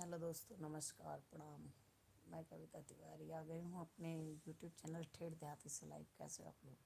Hello दोस्तों, नमस्कार, प्रणाम। मैं कविता तिवारी आ गई हूँ अपने यूट्यूब चैनल ठेठ देहाती से लाइव। कैसे हो आप लोग?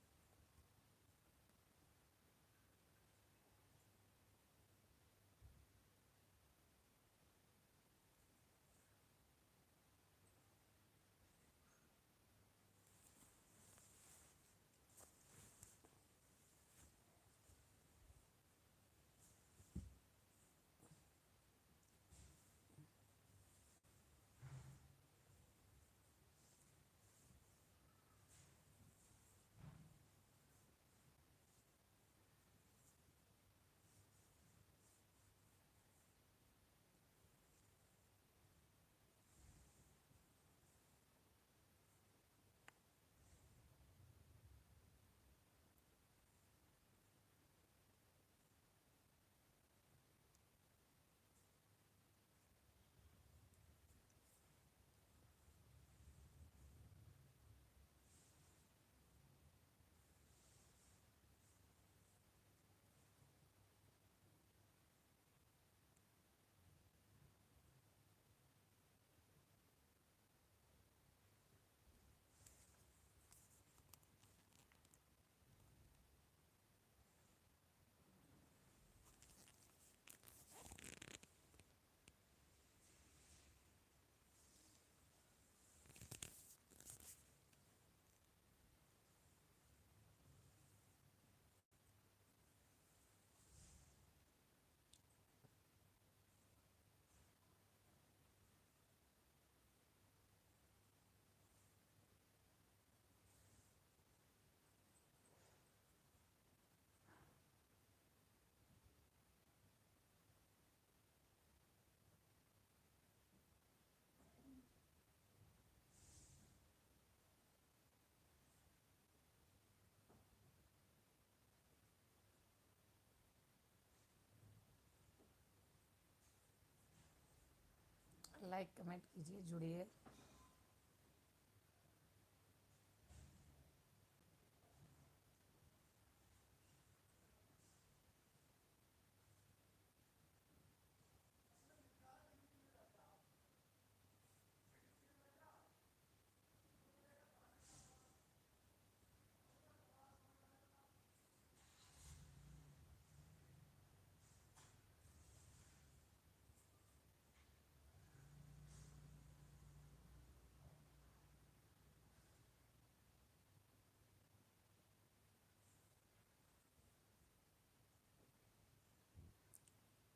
लाइक कमेंट कीजिए, जुड़िए।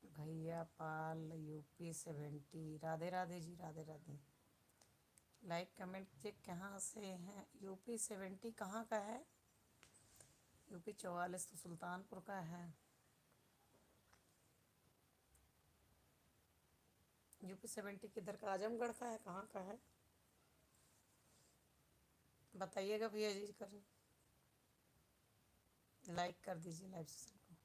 भैया पाल, UP 70। Radhe Radhe ji, Radhe Radhe. Like comment कीजिए। कहाँ से हैं? यूपी 70 कहाँ का है? यूपी 44 तो सुल्तानपुर का है। यूपी 70 किधर का? आजमगढ़ का है? कहाँ का है बताइएगा भैया जी। कर लाइक कर दीजिए लाइव सेशन को।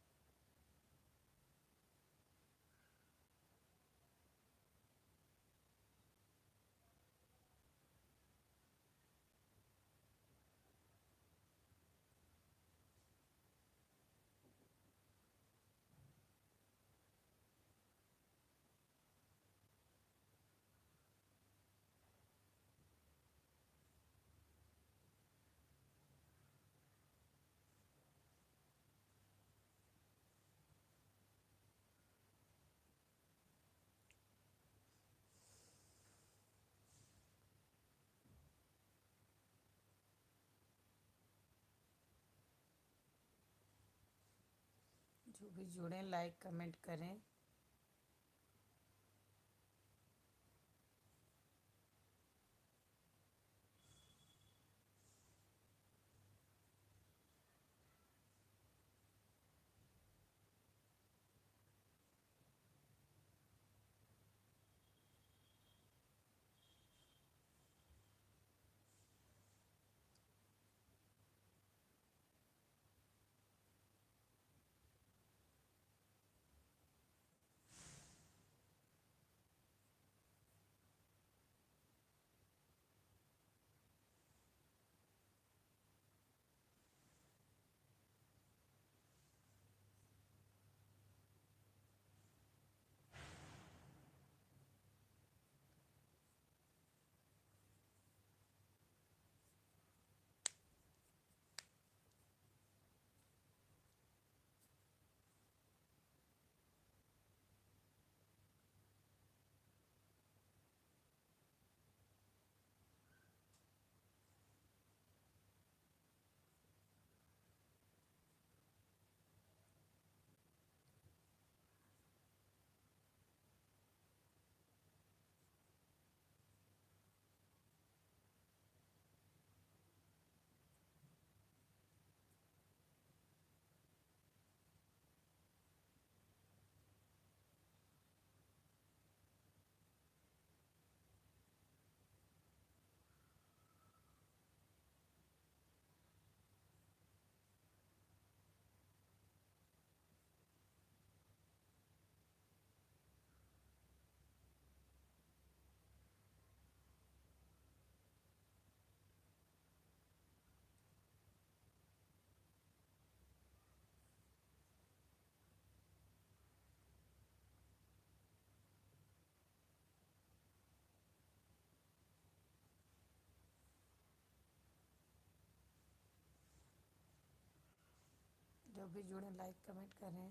जो भी जुड़े लाइक कमेंट करें। जो भी जुड़े लाइक कमेंट करें।